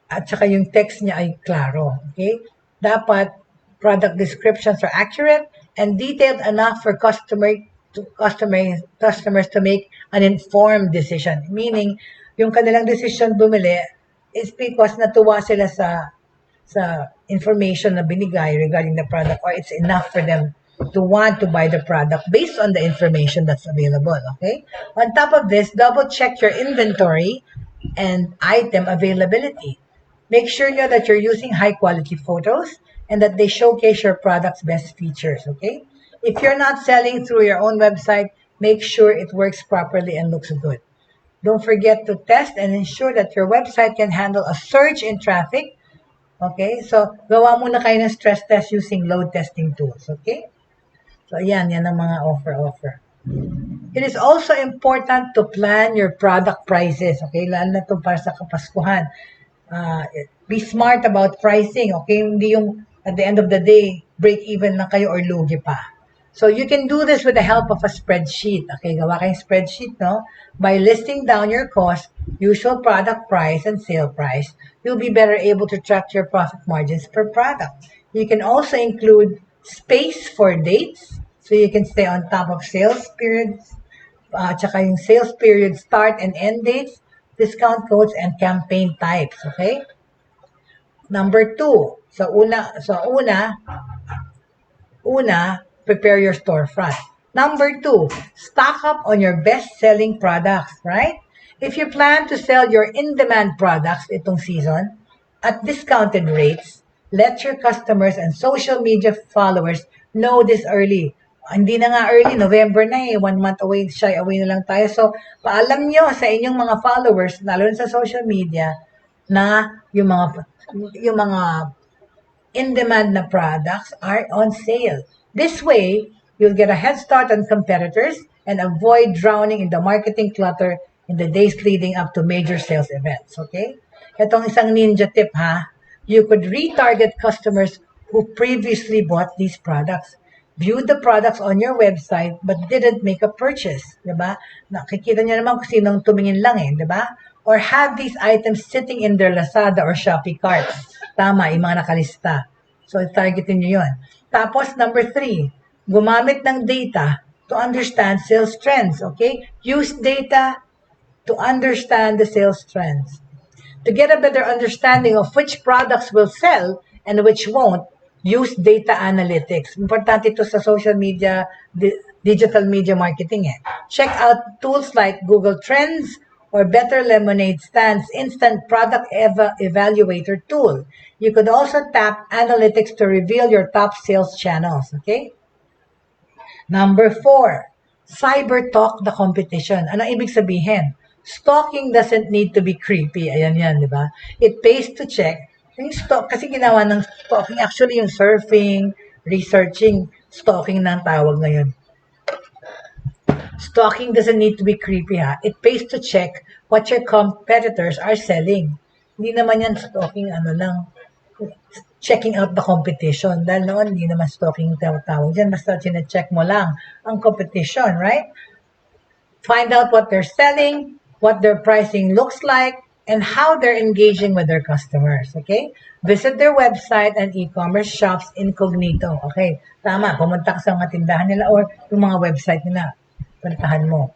[SPEAKER 1] at saka yung text niya ay klaro, okay? Dapat product descriptions are accurate and detailed enough for customers to make an informed decision. Meaning, yung kanilang decision bumili is because natuwa sila sa information na binigay regarding the product, or it's enough for them to want to buy the product based on the information that's available, okay? On top of this, double check your inventory and item availability. Make sure that you're using high quality photos and that they showcase your product's best features, okay? If you're not selling through your own website, make sure it works properly and looks good. Don't forget to test and ensure that your website can handle a surge in traffic. Okay? So, gawa muna kayo ng stress test using load testing tools. Okay? So, yan ang mga offer. It is also important to plan your product prices. Okay? Lalo na ito para sa Kapaskuhan. Be smart about pricing. Okay? Hindi yung at the end of the day, break even na kayo or lugi pa. So you can do this with the help of a spreadsheet. Okay, gawa kayong spreadsheet, no? By listing down your cost, usual product price, and sale price, you'll be better able to track your profit margins per product. You can also include space for dates, so you can stay on top of sales periods, tsaka yung sales period start and end dates, discount codes, and campaign types. Okay? Number 2, una, prepare your storefront. Number 2, stock up on your best-selling products, right? If you plan to sell your in-demand products itong season at discounted rates, let your customers and social media followers know this early. Hindi na nga early, November na 1 month away, shy away na lang tayo. So, paalam nyo sa inyong mga followers, lalo na sa social media, na yung mga in-demand na products are on sale. This way, you'll get a head start on competitors and avoid drowning in the marketing clutter in the days leading up to major sales events, okay? Itong isang ninja tip, ha? You could retarget customers who previously bought these products, viewed the products on your website, but didn't make a purchase, diba? Nakikita nyo naman kung sinong tumingin lang diba? Or have these items sitting in their Lazada or Shopee carts. Tama, yung mga nakalista. So, targetin nyo yun. Tapos, number 3, gumamit ng data to understand sales trends, okay? Use data to understand the sales trends. To get a better understanding of which products will sell and which won't, use data analytics. Importante ito sa social media, digital media marketing. Check out tools like Google Trends or Better Lemonade Stand's Instant Product Evaluator tool. You could also tap analytics to reveal your top sales channels, okay? Number 4, cyber talk the competition. Ano ibig sabihin? Stalking doesn't need to be creepy. Ayan yan, di ba? It pays to check. Yung stalk, kasi ginawa ng stalking, actually yung surfing, researching, stalking na ang tawag ngayon. Stalking doesn't need to be creepy, ha? It pays to check what your competitors are selling. Hindi naman yan stalking, checking out the competition. Dahil noon, hindi naman stalking yung tawag dyan. Basta check mo lang ang competition, right? Find out what they're selling, what their pricing looks like, and how they're engaging with their customers, okay? Visit their website and e-commerce shops incognito, okay? Tama, pumunta ka sa mga tindahan nila or yung mga website nila. Puntahan mo.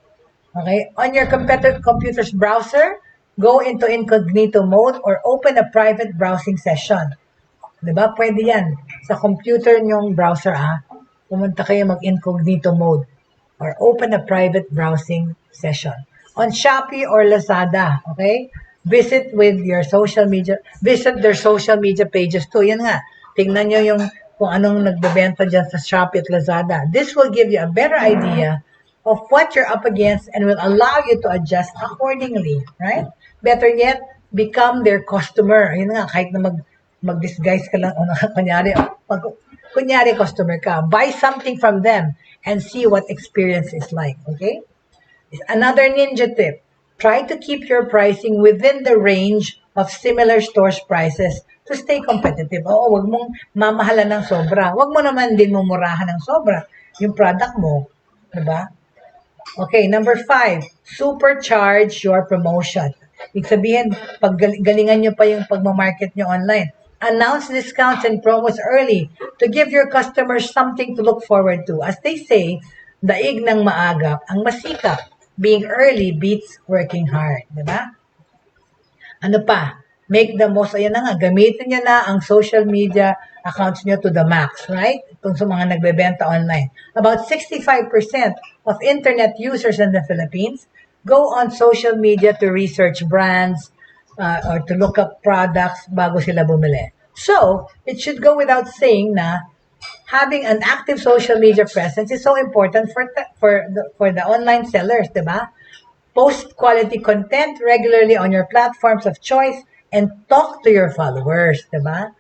[SPEAKER 1] Okay? On your computer's browser, go into incognito mode or open a private browsing session. Diba? Pwede yan. Sa computer nyong browser, pumunta kayo mag-incognito mode or open a private browsing session. On Shopee or Lazada, okay? Visit their social media pages too. Yan nga. Tingnan nyo yung kung anong nagbebenta dyan sa Shopee at Lazada. This will give you a better idea of what you're up against and will allow you to adjust accordingly, right? Better yet, become their customer. Yun nga, kahit na mag-disguise ka lang, kunyari customer ka, buy something from them and see what experience is like, okay? Another ninja tip, try to keep your pricing within the range of similar stores' prices to stay competitive. Oo, wag mong mamahalan ng sobra. Wag mo naman din mumurahan ng sobra yung product mo, diba? Okay, number 5, supercharge your promotion. Ibig sabihin, pag galingan nyo pa yung pagmamarket nyo online. Announce discounts and promos early to give your customers something to look forward to. As they say, daig ng maaga ang masikap. Being early beats working hard. Diba? Ano pa? Make the most, ayan na nga, gamitin nyo na ang social media accounts nyo to the max, right? Kung sa mga nagbebenta online. About 65% of internet users in the Philippines go on social media to research brands or to look up products bago sila bumili. So, it should go without saying na having an active social media presence is so important for the online sellers, di ba? Post quality content regularly on your platforms of choice and talk to your followers, di ba?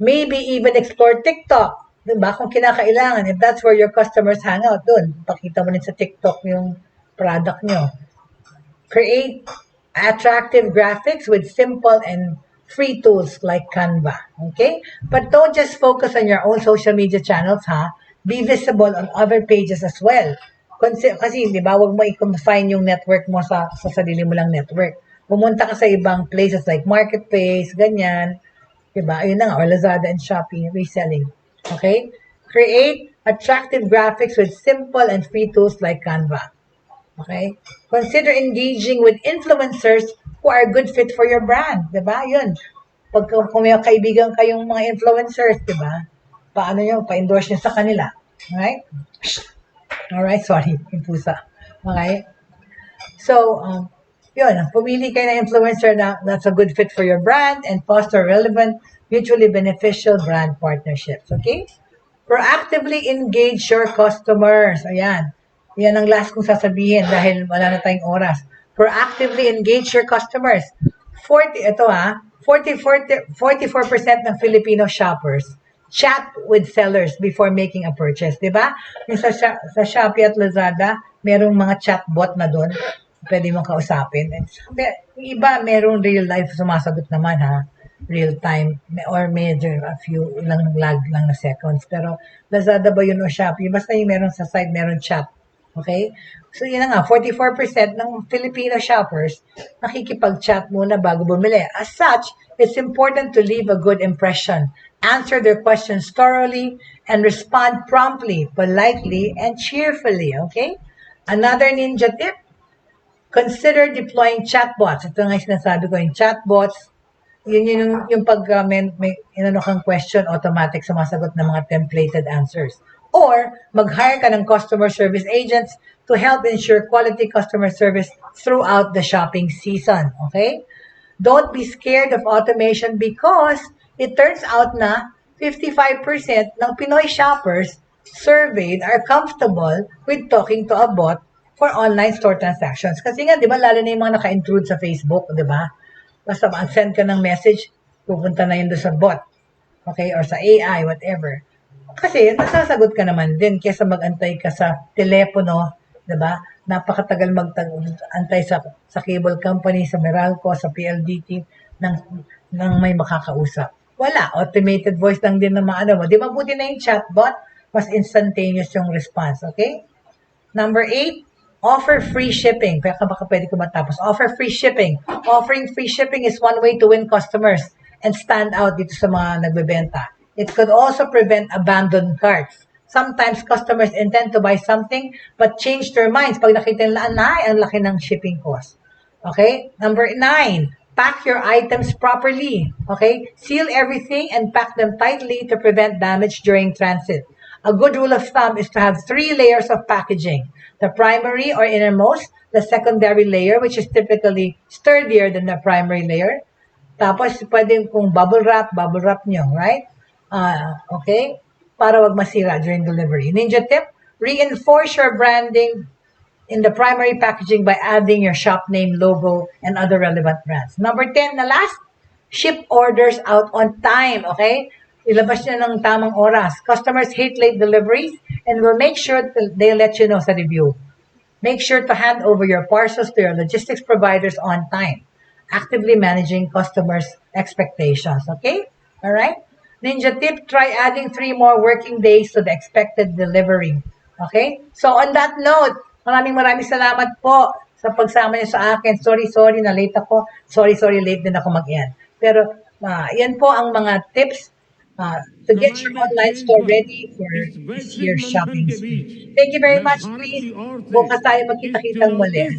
[SPEAKER 1] Maybe even explore TikTok, di ba? Kung kinakailangan, if that's where your customers hang out, dun, pakita mo rin sa TikTok yung product nyo. Create attractive graphics with simple and free tools like Canva, okay? But don't just focus on your own social media channels, ha? Be visible on other pages as well. Kasi, di ba, wag mo i-confine yung network mo sa sarili mo lang network. Pumunta ka sa ibang places like Marketplace, ganyan. Di ba? Ayun na nga, or Lazada and Shopee, reselling. Okay? Create attractive graphics with simple and free tools like Canva. Okay? Consider engaging with influencers who are a good fit for your brand. Di ba? Yun. Pag kung may kaibigan kayong mga influencers, di ba? Paano nyo? Pa-endorse nyo sa kanila. Right? Alright, sorry, yung pusa. Okay? So, yun, pumili kayo ng influencer na that's a good fit for your brand and foster relevant, mutually beneficial brand partnerships. Okay? Proactively engage your customers. Ayan. Yan ang last kong sasabihin dahil wala na tayong oras. Proactively engage your customers. 44% ng Filipino shoppers chat with sellers before making a purchase, di ba? Yung sa Shopee at Lazada, merong mga chatbot na doon. Pwede mong kausapin. And yung iba, merong real life sumasagot naman, ha? Real time. Or medyo ilang lag lang na seconds. Pero Lazada ba yun o Shopee? Basta yung meron sa side, meron chat. Okay? So, yun na nga, 44% ng Filipino shoppers nakikipag-chat muna bago bumili. As such, it's important to leave a good impression, answer their questions thoroughly, and respond promptly, politely, and cheerfully. Okay? Another ninja tip, consider deploying chatbots. Ito nga yung sinasabi ko, yung chatbots, yun yung pag may inano kang question, automatic sumasagot ng mga templated answers. Or, mag-hire ka ng customer service agents to help ensure quality customer service throughout the shopping season. Okay? Don't be scared of automation because it turns out na 55% ng Pinoy shoppers surveyed are comfortable with talking to a bot for online store transactions. Kasi nga, di ba, lalo na yung mga naka-intrude sa Facebook, di ba? Basta mag-send ka ng message, pupunta na yun doon sa bot. Okay? Or sa AI, whatever. Kasi nasasagot ka naman din kaysa mag-antay ka sa telepono, 'di ba? Napakatagal mag-antay sa cable company, sa Meralco, sa PLDT ng may makakausap. Wala, automated voice lang din ng mga ano mo. Di mabuti na yung chatbot, mas instantaneous yung response, okay? Number 8, offer free shipping. Kaya baka pwede ko matapos. Offer free shipping. Offering free shipping is one way to win customers and stand out dito sa mga nagbebenta. It could also prevent abandoned carts. Sometimes customers intend to buy something but change their minds pag nakita nila ang laki ng shipping cost. Okay? Number 9, pack your items properly. Okay? Seal everything and pack them tightly to prevent damage during transit. A good rule of thumb is to have 3 layers of packaging. The primary or innermost, the secondary layer, which is typically sturdier than the primary layer. Tapos, pwede kung bubble wrap nyo, right? Okay? Para wag masira during delivery. Ninja tip, reinforce your branding in the primary packaging by adding your shop name, logo, and other relevant brands. Number 10 na last, ship orders out on time, okay? Ilabas nyo ng tamang oras. Customers hate late deliveries and will make sure they let you know sa review. Make sure to hand over your parcels to your logistics providers on time, actively managing customers' expectations, okay? All right? Ninja tip, try adding 3 more working days to the expected delivery. Okay? So on that note, maraming salamat po sa pagsama niyo sa akin. Sorry na late ako. Sorry late din ako mag-end. Pero Yan po ang mga tips to get your online store ready for this year's shopping spree. Thank you very much, please. Bukas tayo magkita-kitang muli.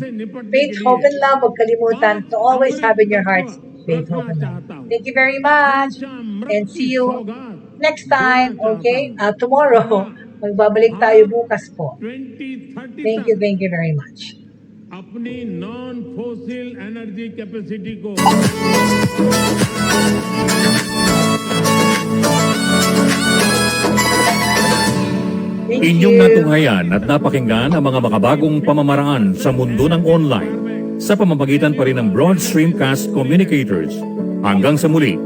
[SPEAKER 1] Faith, hope, and love. Huwag kalimutan to always have in your hearts faith, hope, and love. Thank you very much. And see you next time, okay? Tomorrow. Magbabalik tayo bukas po. Thank you very much.
[SPEAKER 3] अपनी non fossil energy capacity को
[SPEAKER 2] Inyong natunghayan at napakinggan ang mga makabagong pamamaraan sa mundo ng online sa pamamagitan pa rin ng Broad Streamcast Communicators. Hanggang sa muli,